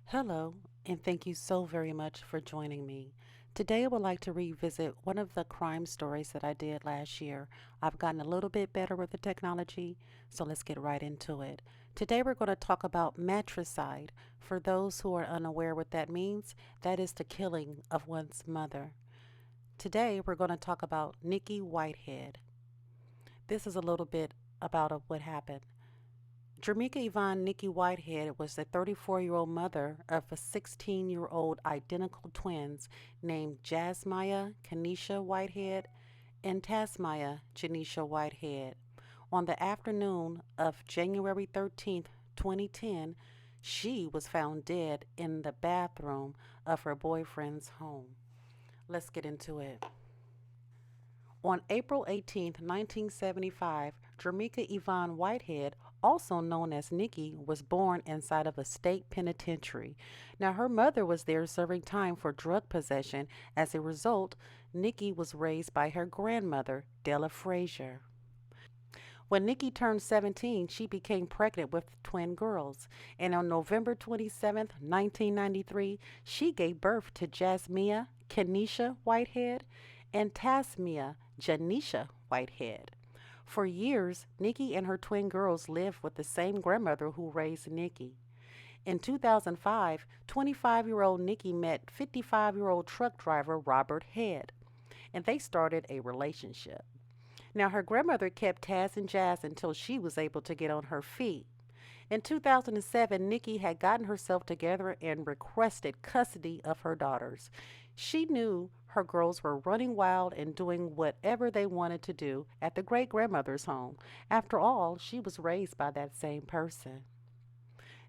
Hello, and thank you so very much for joining me. Today, I would like to revisit one of the crime stories that I did last year. I've gotten a little bit better with the technology, so let's get right into it. Today, we're going to talk about matricide. For those who are unaware what that means, that is the killing of one's mother. Today, we're going to talk about Nikki Whitehead. This is a little bit about what happened. Jamaica Yvonne Nikki Whitehead was the 34-year-old mother of a 16-year-old identical twins named Jasmia Kenesha Whitehead and Tasmaya Janisha Whitehead. On the afternoon of January 13th, 2010, she was found dead in the bathroom of her boyfriend's home. Let's get into it. On April 18th, 1975, Jamaica Yvonne Whitehead, also known as Nikki, was born inside of a state penitentiary. Now, her mother was there serving time for drug possession. As a result, Nikki was raised by her grandmother, Della Frazier. When Nikki turned 17, she became pregnant with twin girls, and on November 27th, 1993, she gave birth to Jasmia Kenesha Whitehead and Tasmia Janisha Whitehead. For years, Nikki and her twin girls lived with the same grandmother who raised Nikki. In 2005, 25-year-old Nikki met 55-year-old truck driver Robert Head, and they started a relationship. Now, her grandmother kept Taz and Jazz until she was able to get on her feet. In 2007, Nikki had gotten herself together and requested custody of her daughters. She knew her girls were running wild and doing whatever they wanted to do at the great grandmother's home. After all, she was raised by that same person.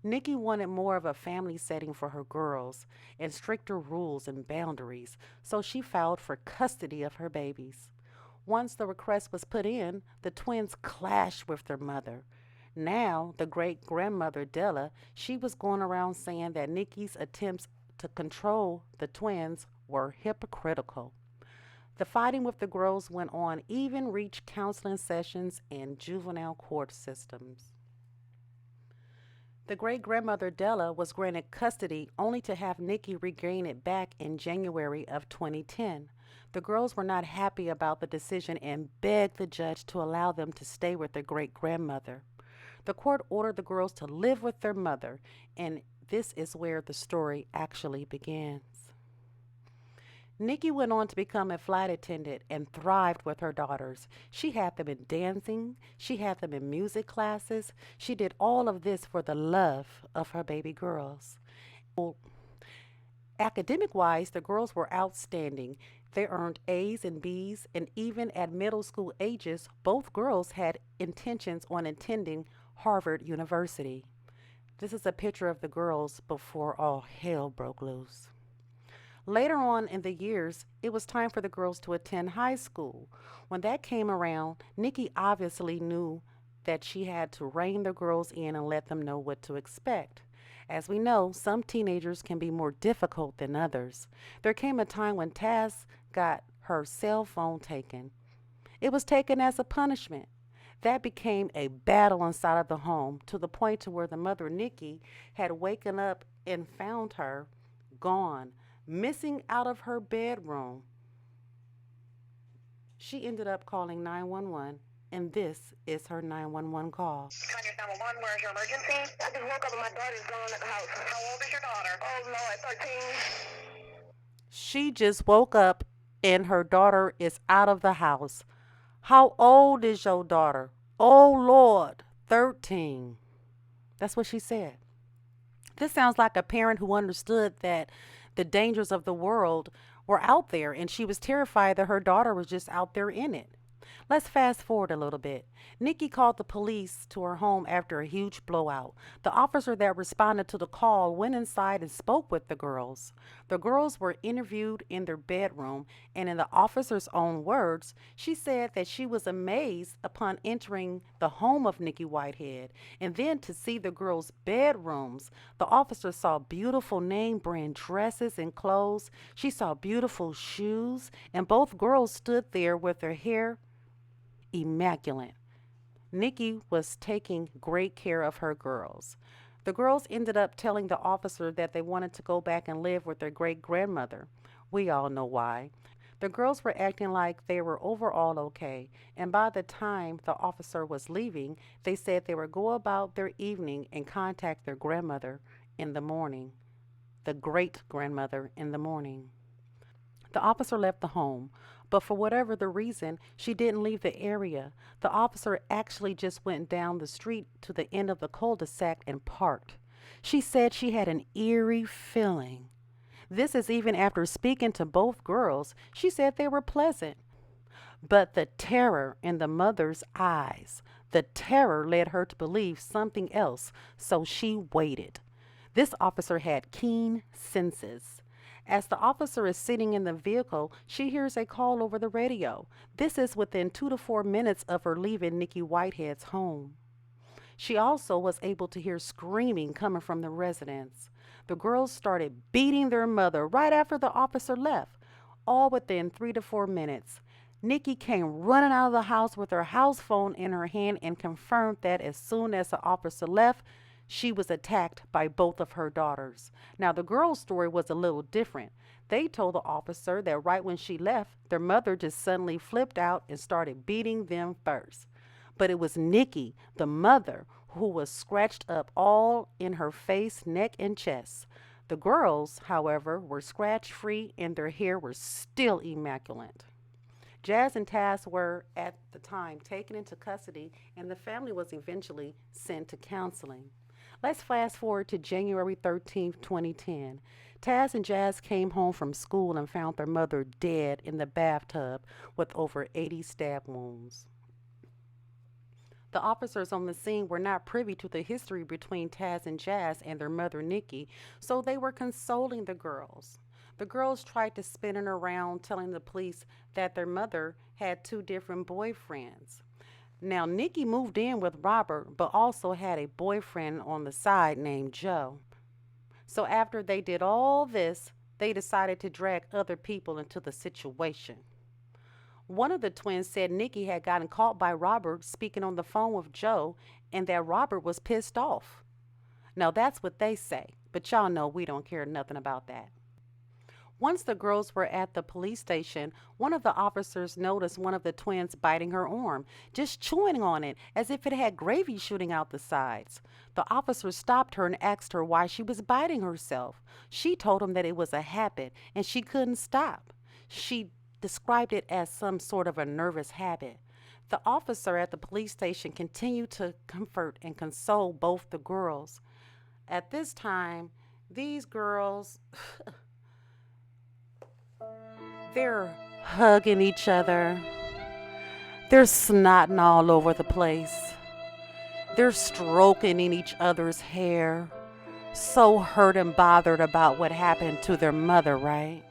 Nikki wanted more of a family setting for her girls and stricter rules and boundaries, so she filed for custody of her babies. Once the request was put in, the twins clashed with their mother. Now, the great grandmother Della, she was going around saying that Nikki's attempts to control the twins were hypocritical. The fighting with the girls went on, even reached counseling sessions and juvenile court systems. The great grandmother Della was granted custody only to have Nikki regain it back in January of 2010. The girls were not happy about the decision and begged the judge to allow them to stay with their great grandmother. The court ordered the girls to live with their mother, and this is where the story actually begins. Nikki went on to become a flight attendant and thrived with her daughters. She had them in dancing, she had them in music classes. She did all of this for the love of her baby girls. Academic wise, the girls were outstanding. They earned A's and B's, and even at middle school ages, both girls had intentions on attending Harvard University. This is a picture of the girls before all hell broke loose. Later on in the years, it was time for the girls to attend high school. When that came around, Nikki obviously knew that she had to rein the girls in and let them know what to expect. As we know, some teenagers can be more difficult than others. There came a time when Taz got her cell phone taken. It was taken as a punishment. That became a battle inside of the home to the point to where the mother, Nikki, had waken up and found her gone, missing out of her bedroom. She ended up calling 911, and this is her 911 call. Contact 911, where's your emergency? I just woke up and my daughter's gone at the house. How old is your daughter? Oh, no, at 13. She just woke up and her daughter is out of the house. How old is your daughter? Oh, Lord, 13. That's what she said. This sounds like a parent who understood that the dangers of the world were out there and she was terrified that her daughter was just out there in it. Let's fast forward a little bit. Nikki called the police to her home after a huge blowout. The officer that responded to the call went inside and spoke with the girls. The girls were interviewed in their bedroom, and in the officer's own words, she said that she was amazed upon entering the home of Nikki Whitehead and then to see the girls' bedrooms. The officer saw beautiful name brand dresses and clothes. She saw beautiful shoes, and both girls stood there with their hair immaculate. Nikki was taking great care of her girls. The girls ended up telling the officer that they wanted to go back and live with their great grandmother. We all know why. The girls were acting like they were overall okay, and by the time the officer was leaving, they said they would go about their evening and contact their grandmother in the morning, the great grandmother in the morning. The officer left the home, but for whatever the reason, she didn't leave the area. The officer actually just went down the street to the end of the cul de sac and parked. She said she had an eerie feeling. This is even after speaking to both girls. She said they were pleasant. But the terror in the mother's eyes, the terror led her to believe something else, so she waited. This officer had keen senses. As the officer is sitting in the vehicle, she hears a call over the radio. This is within 2 to 4 minutes of her leaving Nikki Whitehead's home. She also was able to hear screaming coming from the residence. The girls started beating their mother right after the officer left, all within 3 to 4 minutes. Nikki came running out of the house with her house phone in her hand and confirmed that as soon as the officer left, she was attacked by both of her daughters. Now, the girl's story was a little different. They told the officer that right when she left, their mother just suddenly flipped out and started beating them first. But it was Nikki, the mother, who was scratched up all in her face, neck, and chest. The girls, however, were scratch free and their hair was still immaculate. Jazz and Taz were, at the time, taken into custody, and the family was eventually sent to counseling. Let's fast forward to January 13th, 2010. Taz and Jazz came home from school and found their mother dead in the bathtub with over 80 stab wounds. The officers on the scene were not privy to the history between Taz and Jazz and their mother Nikki, so they were consoling the girls. The girls tried to spin it around, telling the police that their mother had two different boyfriends. Now, Nikki moved in with Robert, but also had a boyfriend on the side named Joe. So, after they did all this, they decided to drag other people into the situation. One of the twins said Nikki had gotten caught by Robert speaking on the phone with Joe and that Robert was pissed off. Now, that's what they say, but y'all know we don't care nothing about that. Once the girls were at the police station, one of the officers noticed one of the twins biting her arm, just chewing on it as if it had gravy shooting out the sides. The officer stopped her and asked her why she was biting herself. She told him that it was a habit and she couldn't stop. She described it as some sort of a nervous habit. The officer at the police station continued to comfort and console both the girls. At this time, these girls they're hugging each other. They're snotting all over the place. They're stroking in each other's hair. So hurt and bothered about what happened to their mother, right?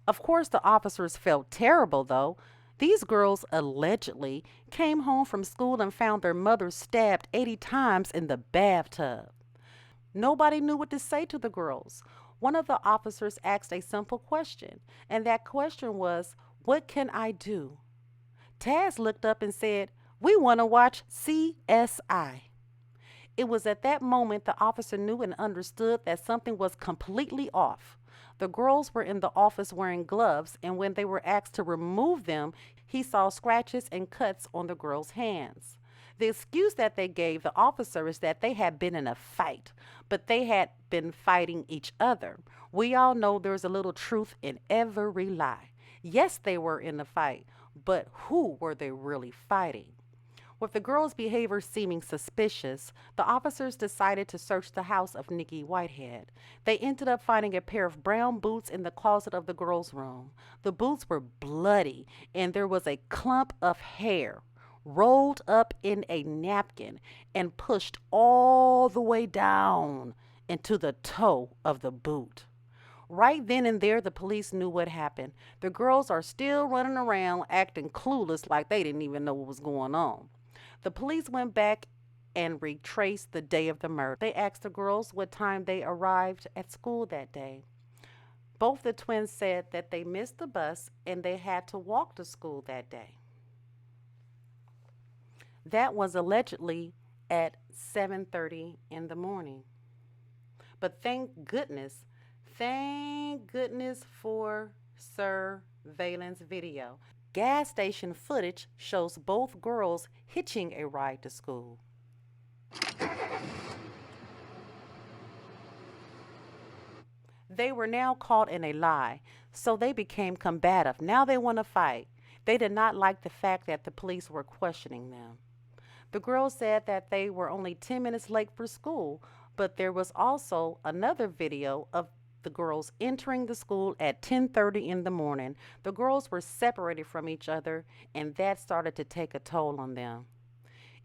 Of course, the officers felt terrible, though. These girls allegedly came home from school and found their mother stabbed 80 times in the bathtub. Nobody knew what to say to the girls. One of the officers asked a simple question, and that question was, "What can I do?" Taz looked up and said, "We want to watch CSI." It was at that moment the officer knew and understood that something was completely off. The girls were in the office wearing gloves, and when they were asked to remove them, he saw scratches and cuts on the girls' hands. The excuse that they gave the officer is that they had been in a fight, but they had been fighting each other. We all know there's a little truth in every lie. Yes, they were in a fight, but who were they really fighting? With the girls' behavior seeming suspicious, the officers decided to search the house of Nikki Whitehead. They ended up finding a pair of brown boots in the closet of the girls' room. The boots were bloody, and there was a clump of hair rolled up in a napkin and pushed all the way down into the toe of the boot. Right then and there, the police knew what happened. The girls are still running around acting clueless like they didn't even know what was going on. The police went back and retraced the day of the murder. They asked the girls what time they arrived at school that day. Both the twins said that they missed the bus and they had to walk to school that day. That was allegedly at 7:30 in the morning. But thank goodness for surveillance video. Gas station footage shows both girls hitching a ride to school. They were now caught in a lie, so they became combative. Now they want to fight. They did not like the fact that the police were questioning them. The girls said that they were only 10 minutes late for school, but there was also another video of the girls entering the school at 10:30 in the morning. The girls were separated from each other, and that started to take a toll on them.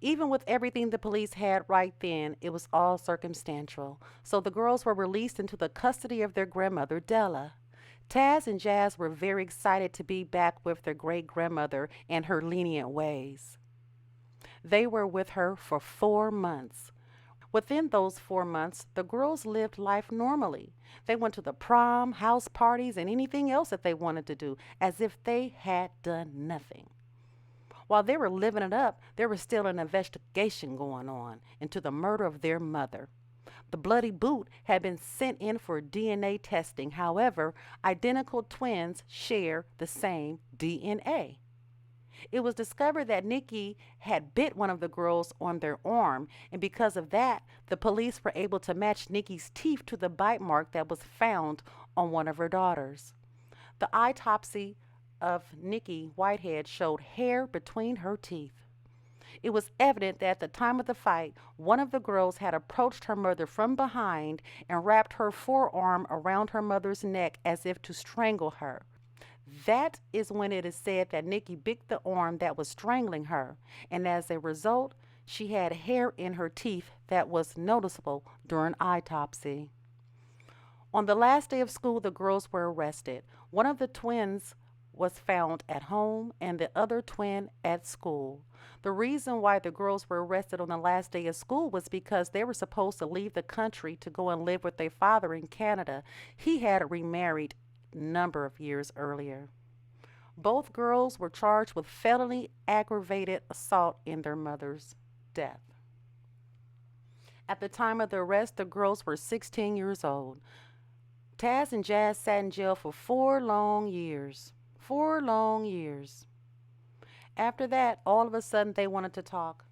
Even with everything the police had right then, it was all circumstantial. So the girls were released into the custody of their grandmother, Della. Taz and Jazz were very excited to be back with their great grandmother and her lenient ways. They were with her for 4 months. Within those 4 months, the girls lived life normally. They went to the prom, house parties, and anything else that they wanted to do, as if they had done nothing. While they were living it up, there was still an investigation going on into the murder of their mother. The bloody boot had been sent in for DNA testing. However, identical twins share the same DNA. It was discovered that Nikki had bit one of the girls on their arm, and because of that, the police were able to match Nikki's teeth to the bite mark that was found on one of her daughters. The autopsy of Nikki Whitehead showed hair between her teeth. It was evident that at the time of the fight, one of the girls had approached her mother from behind and wrapped her forearm around her mother's neck as if to strangle her. That is when it is said that Nikki bit the arm that was strangling her, and as a result, she had hair in her teeth that was noticeable during autopsy. On the last day of school, the girls were arrested. One of the twins was found at home and the other twin at school. The reason why the girls were arrested on the last day of school was because they were supposed to leave the country to go and live with their father in Canada. He had remarried number of years earlier. Both girls were charged with felony aggravated assault in their mother's death. At the time of the arrest, the girls were 16 years old. Taz and Jazz sat in jail for 4 long years. 4 long years. After that, all of a sudden, they wanted to talk.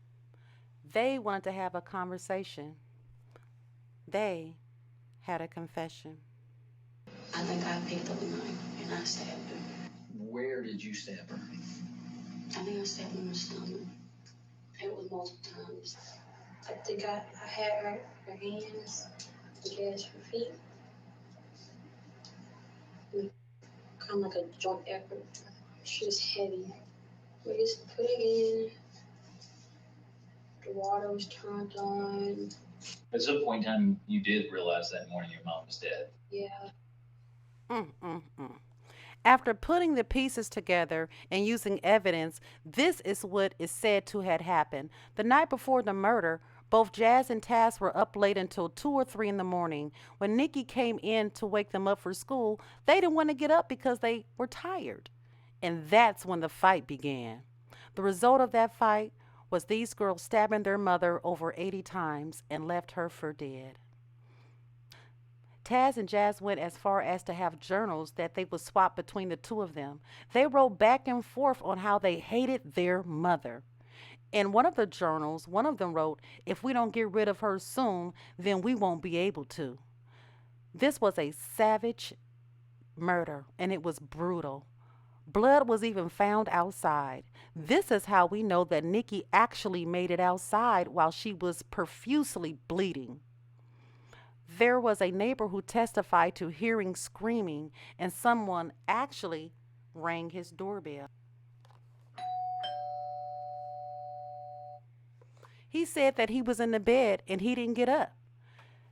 They wanted to have a conversation. They had a confession. I think I picked up a knife and I stabbed her. Where did you stab her? I think I stabbed her in the stomach. It was multiple times. I think I had her hands, I guess her feet. Kind of like a joint effort. She was heavy. We just put it in. The water was turned on. At some point in time, you did realize that morning your mom was dead. Yeah. After putting the pieces together and using evidence, this is what is said to have happened. The night before the murder, both Jazz and Taz were up late until 2 or 3 in the morning. When Nikki came in to wake them up for school, they didn't want to get up because they were tired. And that's when the fight began. The result of that fight was these girls stabbing their mother over 80 times and left her for dead. Taz and Jazz went as far as to have journals that they would swap between the two of them. They wrote back and forth on how they hated their mother. In one of the journals, one of them wrote, "If we don't get rid of her soon, then we won't be able to." This was a savage murder, and it was brutal. Blood was even found outside. This is how we know that Nikki actually made it outside while she was profusely bleeding. There was a neighbor who testified to hearing screaming, and someone actually rang his doorbell. He said that he was in the bed and he didn't get up.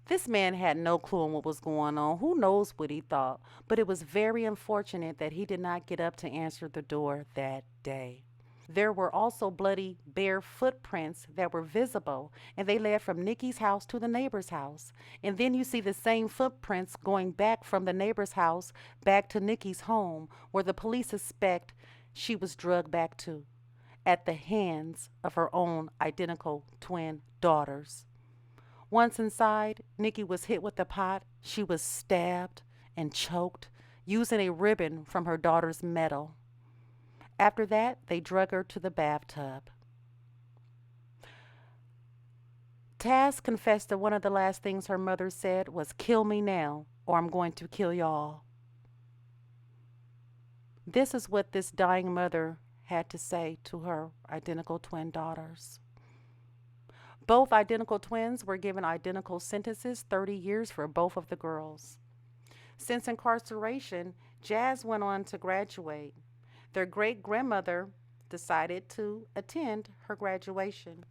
This man had no clue on what was going on. Who knows what he thought? But it was very unfortunate that he did not get up to answer the door that day. There were also bloody bare footprints that were visible, and they led from Nikki's house to the neighbor's house. And then you see the same footprints going back from the neighbor's house back to Nikki's home, where the police suspect she was drugged back to. at the hands of her own identical twin daughters. Once inside, Nikki was hit with the pot. She was stabbed and choked using a ribbon from her daughter's medal. After that, they drug her to the bathtub. Taz confessed that one of the last things her mother said was, "Kill me now, or I'm going to kill y'all." This is what this dying mother had to say to her identical twin daughters. Both identical twins were given identical sentences, 30 years for both of the girls. Since incarceration, Jazz went on to graduate. Their great grandmother decided to attend her graduation,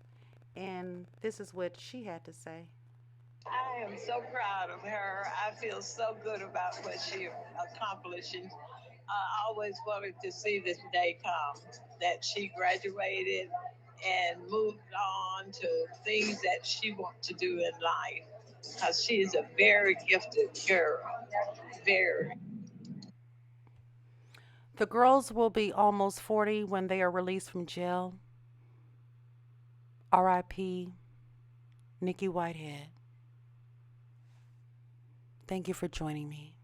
and this is what she had to say. I am so proud of her. I feel so good about what she accomplished. And I always wanted to see this day come, that she graduated and moved on to things that she wants to do in life. Because she is a very gifted girl. Very. The girls will be almost 40 when they are released from jail. R.I.P. Nikki Whitehead. Thank you for joining me.